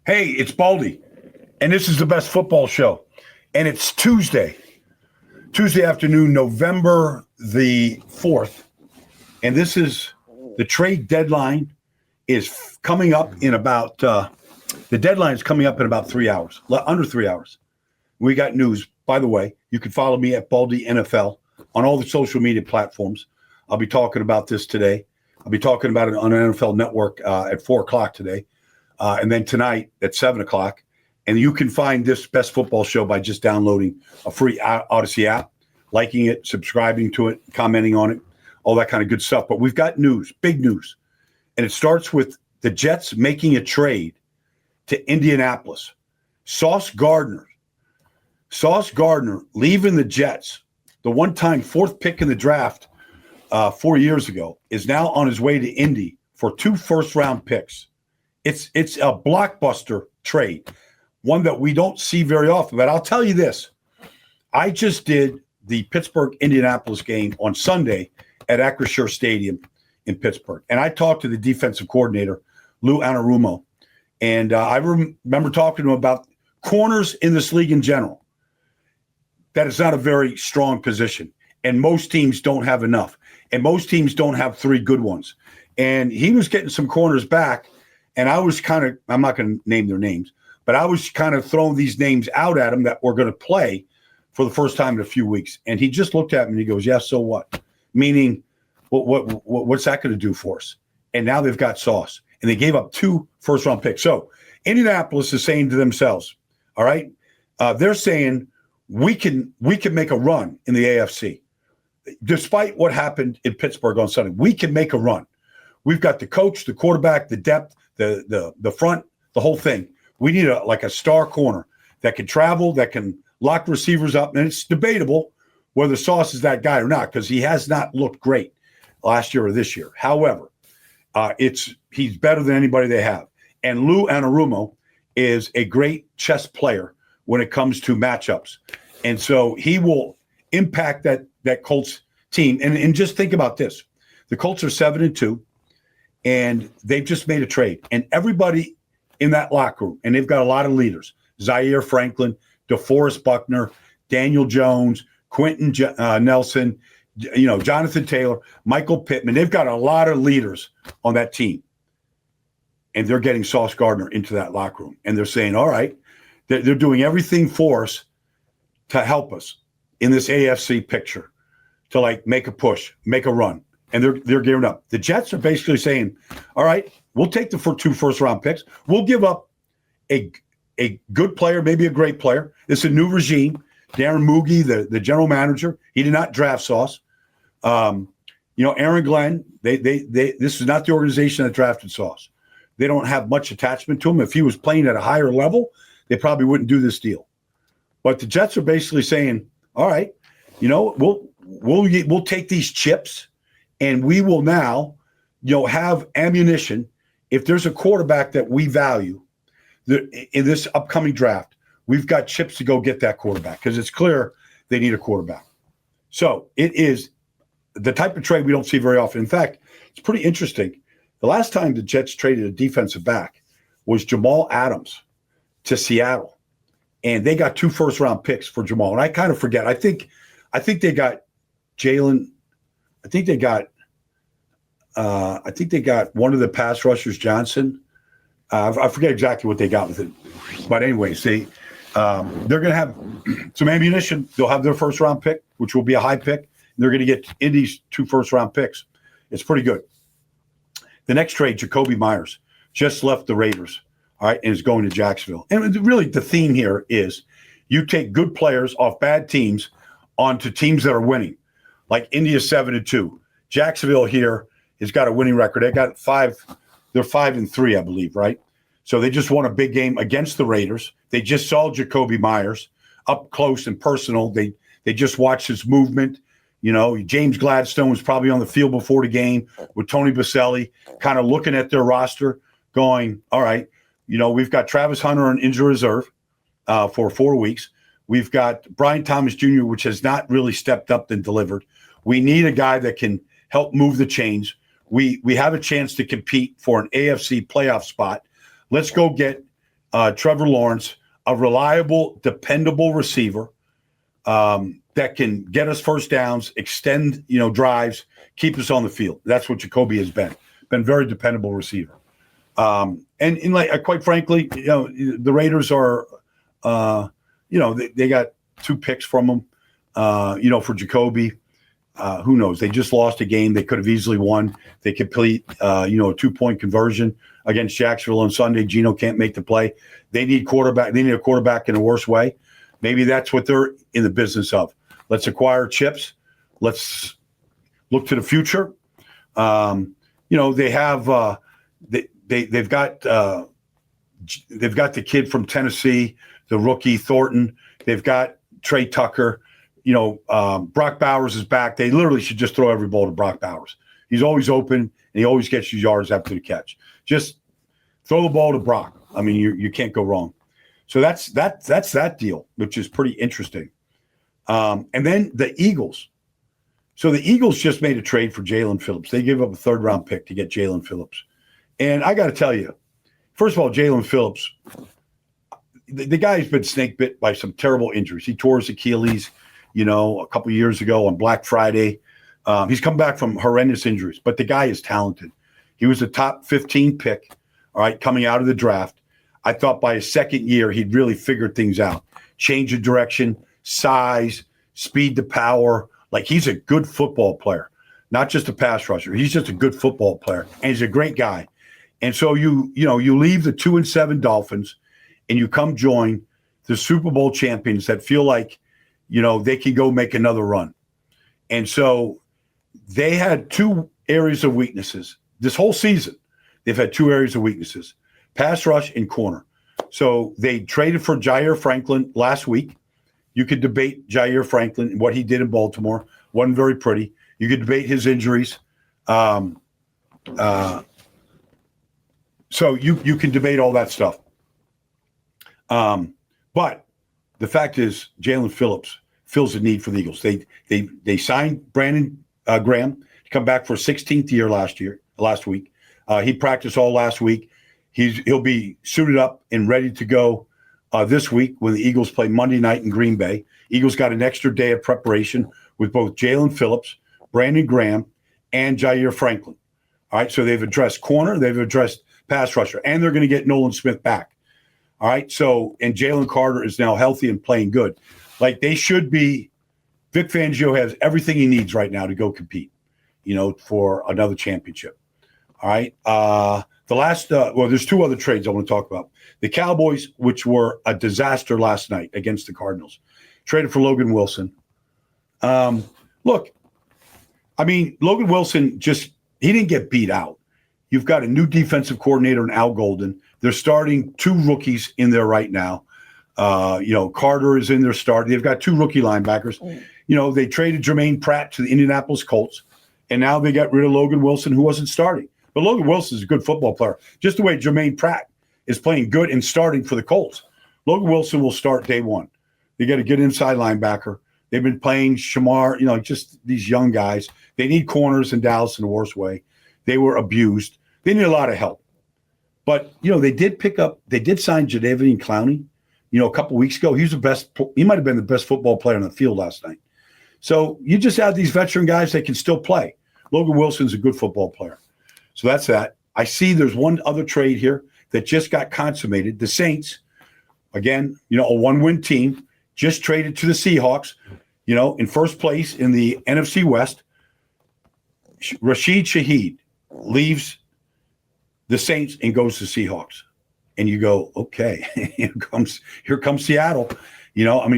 Hey, it's Baldy, and this is the best football show. And it's Tuesday afternoon, November the 4th. And this is the trade deadline is coming up in about, the deadline is coming up in about 3 hours, under 3 hours. We got news. By the way, you can follow me at Baldy NFL on all the social media platforms. I'll be talking about this today. I'll be talking about it on NFL Network at 4 o'clock today. And then tonight at 7 o'clock. And you can find this best football show by just downloading a free Odyssey app, liking it, subscribing to it, commenting on it, all that kind of good stuff. But we've got news, big news. And it starts with the Jets making a trade to Indianapolis. Sauce Gardner leaving the Jets, the one-time fourth pick in the draft 4 years ago, is now on his way to Indy for 2 first-round picks. It's a blockbuster trade, one that we don't see very often. But I'll tell you this. I just did the Pittsburgh-Indianapolis game on Sunday at Acrisure Stadium in Pittsburgh. And I talked to the defensive coordinator, Lou Anarumo. And I remember talking to him about corners in this league in general. That is not a very strong position. And most teams don't have enough. And most teams don't have 3 good ones. And he was getting some corners back. And I was kind of, I'm not going to name their names, but I was kind of throwing these names out at him that were going to play for the first time in a few weeks. And he just looked at me and he goes, yeah, so what? Meaning, what's that going to do for us? And now they've got Sauce. And they gave up 2 first-round picks. So Indianapolis is saying to themselves, all right, they're saying we can make a run in the AFC. Despite what happened in Pittsburgh on Sunday, we can make a run. We've got the coach, the quarterback, the depth, the front, the whole thing. We need a star corner that can travel, that can lock receivers up. And it's debatable whether Sauce is that guy or not, because he has not looked great last year or this year. However, he's better than anybody they have. And Lou Anarumo is a great chess player when it comes to matchups. And so he will impact that Colts team. And just think about this. The Colts are 7-2. And they've just made a trade. And everybody in that locker room, and they've got a lot of leaders, Zaire Franklin, DeForest Buckner, Daniel Jones, Quentin Nelson, Jonathan Taylor, Michael Pittman. They've got a lot of leaders on that team. And they're getting Sauce Gardner into that locker room. And they're saying, all right, they're doing everything for us to help us in this AFC picture to make a push, make a run. And they're gearing up. The Jets are basically saying, all right, we'll take the 2 first-round picks. We'll give up a good player, maybe a great player. It's a new regime. Darren Moogie, the general manager, he did not draft Sauce. Aaron Glenn, this is not the organization that drafted Sauce. They don't have much attachment to him. If he was playing at a higher level, they probably wouldn't do this deal. But the Jets are basically saying, all right, we'll take these chips. And we will now, have ammunition. If there's a quarterback that we value in this upcoming draft, we've got chips to go get that quarterback because it's clear they need a quarterback. So it is the type of trade we don't see very often. In fact, it's pretty interesting. The last time the Jets traded a defensive back was Jamal Adams to Seattle. And they got 2 first-round picks for Jamal. And I kind of forget. I think they got Jalen. I think they got one of the pass rushers, Johnson. I forget exactly what they got with it. But anyways, they're going to have some ammunition. They'll have their first-round pick, which will be a high pick. And they're going to get Indy's 2 first-round picks. It's pretty good. The next trade, Jacoby Myers, just left the Raiders, all right, and is going to Jacksonville. And really the theme here is you take good players off bad teams onto teams that are winning. Like India's 7-2. Jacksonville here has got a winning record. They got 5. They're 5-3, I believe, right? So they just won a big game against the Raiders. They just saw Jacoby Myers up close and personal. They just watched his movement. James Gladstone was probably on the field before the game with Tony Baselli, kind of looking at their roster, going, all right, we've got Travis Hunter on injury reserve for 4 weeks. We've got Brian Thomas Jr., which has not really stepped up and delivered. We need a guy that can help move the chains. We have a chance to compete for an AFC playoff spot. Let's go get Trevor Lawrence, a reliable, dependable receiver that can get us first downs, extend, drives, keep us on the field. That's what Jacoby has been. Been very dependable receiver. And quite frankly, the Raiders are, they got 2 picks from him, for Jacoby. Who knows? They just lost a game they could have easily won. They complete, a 2-point conversion against Jacksonville on Sunday. Geno can't make the play. They need quarterback. They need a quarterback in a worse way. Maybe that's what they're in the business of. Let's acquire chips. Let's look to the future. They have they've got the kid from Tennessee, the rookie Thornton. They've got Trey Tucker. Brock Bowers is back. They literally should just throw every ball to Brock Bowers. He's always open, and he always gets his yards after the catch. Just throw the ball to Brock. I mean, you can't go wrong. So that's that deal, which is pretty interesting. And then the Eagles. So the Eagles just made a trade for Jalen Phillips. They gave up a 3rd-round pick to get Jalen Phillips. And I got to tell you, first of all, Jalen Phillips, the guy's been snake bit by some terrible injuries. He tore his Achilles, a couple of years ago on Black Friday. He's come back from horrendous injuries, but the guy is talented. He was a top 15 pick, all right, coming out of the draft. I thought by his second year, he'd really figured things out. Change of direction, size, speed to power. Like, he's a good football player, not just a pass rusher. He's just a good football player, and he's a great guy. And so you leave the 2-7 Dolphins, and you come join the Super Bowl champions that feel like, they can go make another run. And so they had 2 areas of weaknesses this whole season. They've had 2 areas of weaknesses: pass rush and corner. So they traded for Jair Franklin last week. You could debate Jair Franklin and what he did in Baltimore. Wasn't very pretty. You could debate his injuries. So you can debate all that stuff. But the fact is, Jalen Phillips fills the need for the Eagles. They signed Brandon Graham to come back for a 16th year last week. He practiced all last week. He'll be suited up and ready to go this week when the Eagles play Monday night in Green Bay. Eagles got an extra day of preparation with both Jalen Phillips, Brandon Graham, and Jair Franklin. All right, so they've addressed corner, they've addressed pass rusher, and they're going to get Nolan Smith back. All right, and Jalen Carter is now healthy and playing good. Like, they should be. Vic Fangio has everything he needs right now to go compete, for another championship. All right. The last, there's 2 other trades I want to talk about. The Cowboys, which were a disaster last night against the Cardinals, traded for Logan Wilson. Look, I mean, Logan Wilson he didn't get beat out. You've got a new defensive coordinator in Al Golden. They're starting 2 rookies in there right now. Carter is in their start. They've got 2 rookie linebackers. They traded Jermaine Pratt to the Indianapolis Colts, and now they got rid of Logan Wilson, who wasn't starting. But Logan Wilson is a good football player, just the way Jermaine Pratt is playing good and starting for the Colts. Logan Wilson will start day one. They got a good inside linebacker. They've been playing Shamar, just these young guys. They need corners in Dallas in the worst way. They were abused. They need a lot of help. But, they did sign Jadeveon Clowney, a couple weeks ago. He might have been the best football player on the field last night. So you just have these veteran guys that can still play. Logan Wilson's a good football player. So that's that. I see there's one other trade here that just got consummated. The Saints, again, a 1-win team, just traded to the Seahawks, in first place in the NFC West. Rashid Shaheed leaves the Saints and goes to Seahawks. And you go, okay, here comes Seattle.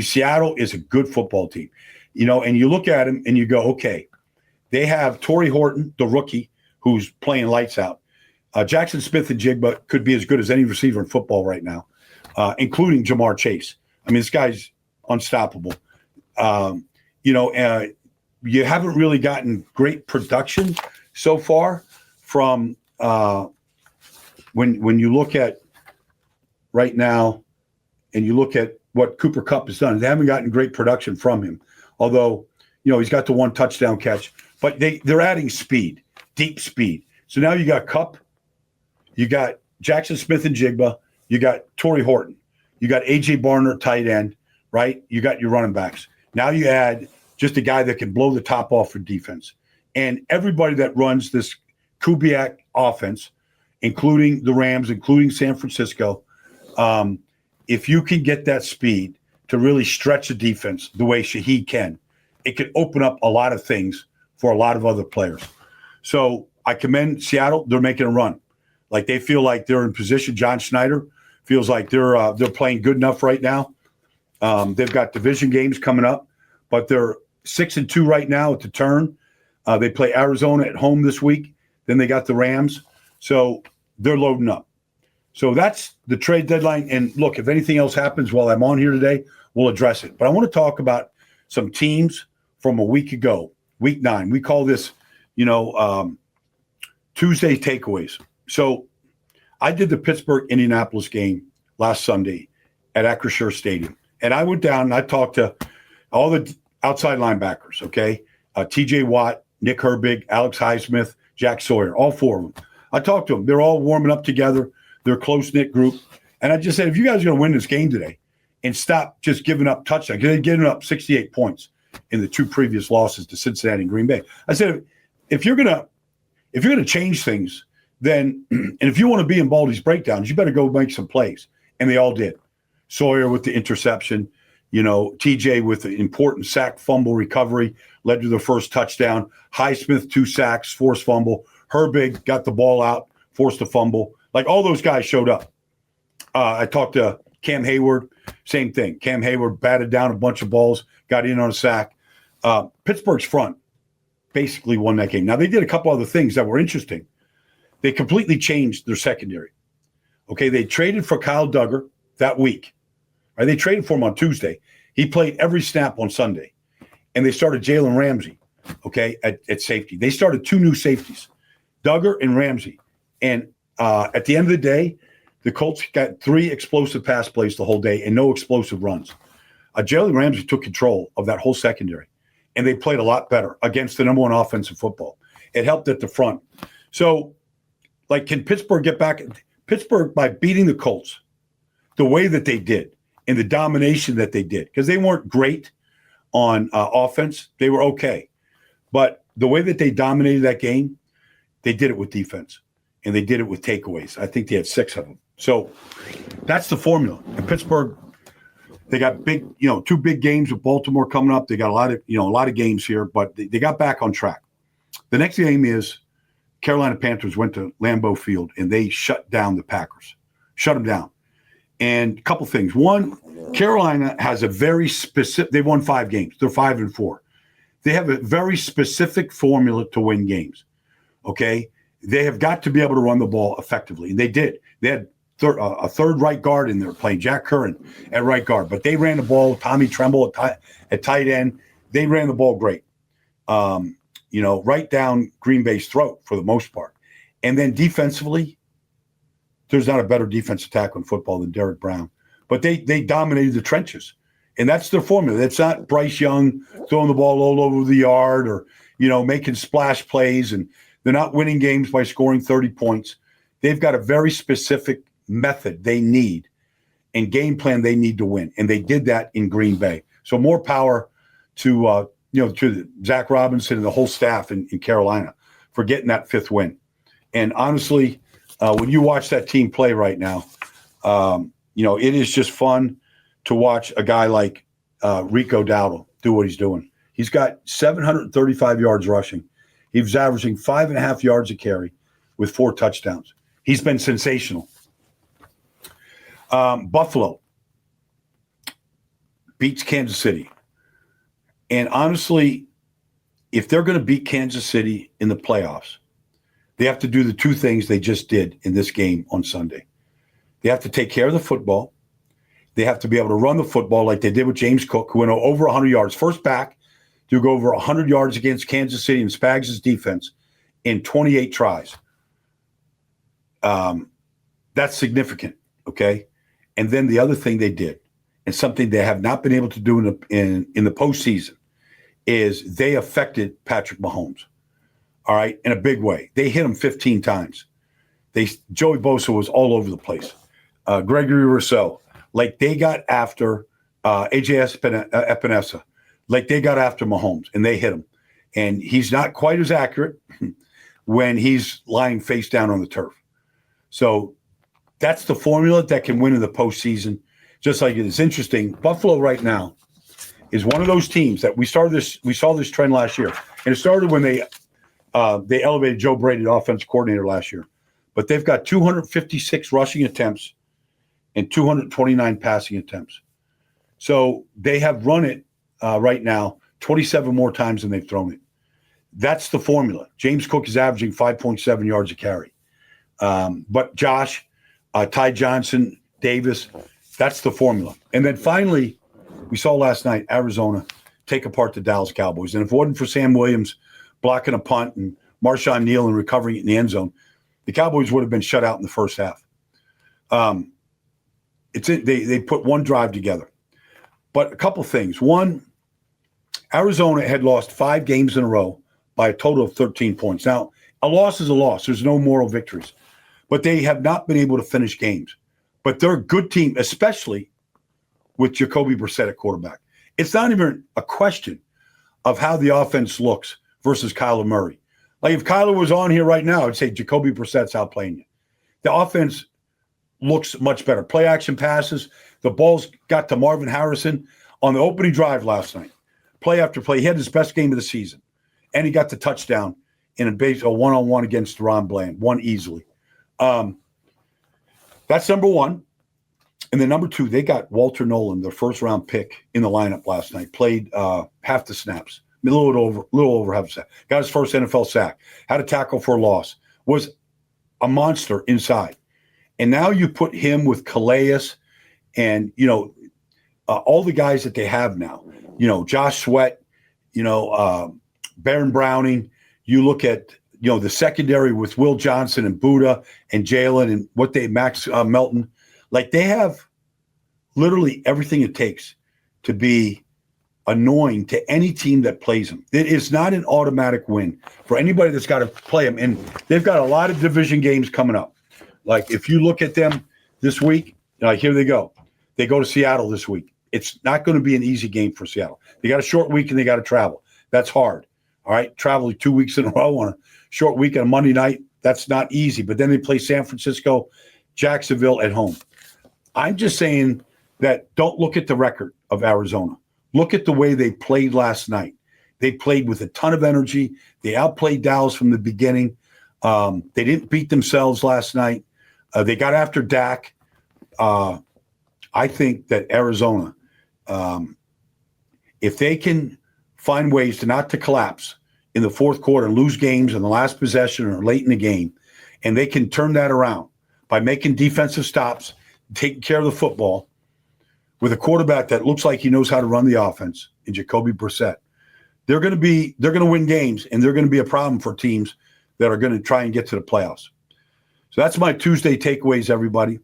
Seattle is a good football team. And you look at him and you go, okay, they have Torrey Horton, the rookie, who's playing lights out. Jackson Smith and Jigba could be as good as any receiver in football right now, including Jamar Chase. This guy's unstoppable. You haven't really gotten great production so far from when you look at right now and you look at what Cooper Kupp has done. They haven't gotten great production from him, although, he's got the 1 touchdown catch. But they're adding speed, deep speed. So now you got Kupp, you got Jackson Smith and Jigba, You got Torrey Horton. You got A.J. Barner at tight end, right? You got your running backs. Now you add just a guy that can blow the top off for defense. And everybody that runs this Kubiak offense, including the Rams, including San Francisco, if you can get that speed to really stretch the defense the way Shaheed can, it could open up a lot of things for a lot of other players. So I commend Seattle. They're making a run. Like they feel like they're in position. John Schneider feels like they're playing good enough right now. They've got division games coming up, but they're 6-2 right now at the turn. They play Arizona at home this week. Then they got the Rams. So they're loading up. So that's the trade deadline. And look, if anything else happens while I'm on here today, we'll address it. But I want to talk about some teams from a week ago, week 9. We call this, Tuesday takeaways. So I did the Pittsburgh-Indianapolis game last Sunday at Acrisure Stadium. And I went down and I talked to all the outside linebackers, okay? T.J. Watt, Nick Herbig, Alex Highsmith, Jack Sawyer, all 4 of them. I talked to them. They're all warming up together. They're a close-knit group. And I just said, if you guys are going to win this game today and stop just giving up touchdowns, because they're giving up 68 points in the 2 previous losses to Cincinnati and Green Bay. I said, if you're going to change things, then, and if you want to be in Baldy's breakdowns, you better go make some plays. And they all did. Sawyer with the interception, TJ with the important sack fumble recovery, led to the first touchdown. Highsmith, 2 sacks, forced fumble. Herbig got the ball out, forced a fumble. Like all those guys showed up. I talked to Cam Hayward, same thing. Cam Hayward batted down a bunch of balls, got in on a sack. Pittsburgh's front basically won that game. Now, they did a couple other things that were interesting. They completely changed their secondary. Okay, they traded for Kyle Duggar that week. Right? They traded for him on Tuesday. He played every snap on Sunday. And they started Jalen Ramsey, okay, at safety. They started 2 new safeties, Duggar and Ramsey. And at the end of the day, the Colts got 3 explosive pass plays the whole day and no explosive runs. Jalen Ramsey took control of that whole secondary, and they played a lot better against the number 1 offense in football. It helped at the front. So, can Pittsburgh get back? Pittsburgh, by beating the Colts the way that they did and the domination that they did, because they weren't great on offense. They were okay. But the way that they dominated that game, they did it with defense. And they did it with takeaways. I think they had 6 of them. So that's the formula. And Pittsburgh, they got big, 2 big games with Baltimore coming up. They got a lot of games here, but they got back on track. The next game is Carolina Panthers went to Lambeau Field and they shut down the Packers. Shut them down. And a couple things. One, Carolina has a very specific, they won 5 games. They're 5-4. They have a very specific formula to win games. Okay? They have got to be able to run the ball effectively. And they did. They had a third right guard in there playing, Jack Curran at right guard. But they ran the ball, Tommy Tremble at tight end. They ran the ball great. Right down Green Bay's throat for the most part. And then defensively, there's not a better defensive tackle in football than Derek Brown. But they dominated the trenches. And that's their formula. It's not Bryce Young throwing the ball all over the yard or, making splash plays. And they're not winning games by scoring 30 points. They've got a very specific method they need and game plan they need to win. And they did that in Green Bay. So more power to Zach Robinson and the whole staff in Carolina for getting that 5th win. And honestly, when you watch that team play right now, it is just fun to watch a guy like Rico Dowdle do what he's doing. He's got 735 yards rushing. He was averaging 5.5 yards a carry with 4 touchdowns. He's been sensational. Buffalo beats Kansas City. And honestly, if they're going to beat Kansas City in the playoffs, they have to do the 2 things they just did in this game on Sunday. They have to take care of the football. They have to be able to run the football like they did with James Cook, who went over 100 yards. First back to go over 100 yards against Kansas City and Spags' defense in 28 tries. That's significant, okay? And then the other thing they did, and something they have not been able to do in the postseason, is they affected Patrick Mahomes, all right, in a big way. They hit him 15 times. Joey Bosa was all over the place. Gregory Rousseau, like they got after AJ Epinesa, like they got after Mahomes, and they hit him. And he's not quite as accurate when he's lying face down on the turf. So that's the formula that can win in the postseason. Just like it is interesting, Buffalo right now is one of those teams that we saw this trend last year. And it started when they elevated Joe Brady, the offensive coordinator, last year. But they've got 256 rushing attempts and 229 passing attempts. So they have run it right now 27 more times than they've thrown it. That's the formula. James Cook is averaging 5.7 yards a carry. But Josh, Ty Johnson, Davis, that's the formula. And then finally, we saw last night Arizona take apart the Dallas Cowboys. And if it wasn't for Sam Williams blocking a punt and Marshawn Neal and recovering it in the end zone, the Cowboys would have been shut out in the first half. They put one drive together. But a couple things. One, Arizona had lost 5 games in a row by a total of 13 points. Now, a loss is a loss. There's no moral victories. But they have not been able to finish games. But they're a good team, especially with Jacoby Brissett at quarterback. It's not even a question of how the offense looks versus Kyler Murray. Like if Kyler was on here right now, I'd say Jacoby Brissett's outplaying you. The offense looks much better. Play action passes. The balls got to Marvin Harrison on the opening drive last night. Play after play. He had his best game of the season. And he got the touchdown in a one-on-one against Ron Bland. Won easily. That's number one. And then number two, they got Walter Nolan, their first-round pick, in the lineup last night. Played half the snaps. A little over half the snaps. Got his first NFL sack. Had a tackle for a loss. Was a monster inside. And now you put him with Calais and, all the guys that they have now. Josh Sweat, Baron Browning. You look at, the secondary with Will Johnson and Buddha and Jalen and Max Melton. Like they have literally everything it takes to be annoying to any team that plays them. It is not an automatic win for anybody that's got to play them. And they've got a lot of division games coming up. Like if you look at them this week, here they go. They go to Seattle this week. It's not going to be an easy game for Seattle. They got a short week and they got to travel. That's hard. All right. Traveling 2 weeks in a row on a short week on a Monday night. That's not easy. But then they play San Francisco, Jacksonville at home. I'm just saying that don't look at the record of Arizona. Look at the way they played last night. They played with a ton of energy. They outplayed Dallas from the beginning. They didn't beat themselves last night. They got after Dak. I think that Arizona, if they can find ways not to collapse in the fourth quarter and lose games in the last possession or late in the game, and they can turn that around by making defensive stops, taking care of the football with a quarterback that looks like he knows how to run the offense in Jacoby Brissett, they're going to win games, and they're going to be a problem for teams that are going to try and get to the playoffs. So that's my Tuesday takeaways, everybody.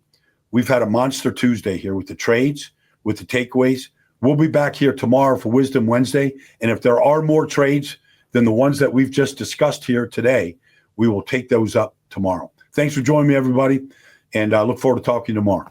We've had a monster Tuesday here with the trades, with the takeaways. We'll be back here tomorrow for Wisdom Wednesday. And if there are more trades than the ones that we've just discussed here today, we will take those up tomorrow. Thanks for joining me, everybody. And I look forward to talking tomorrow.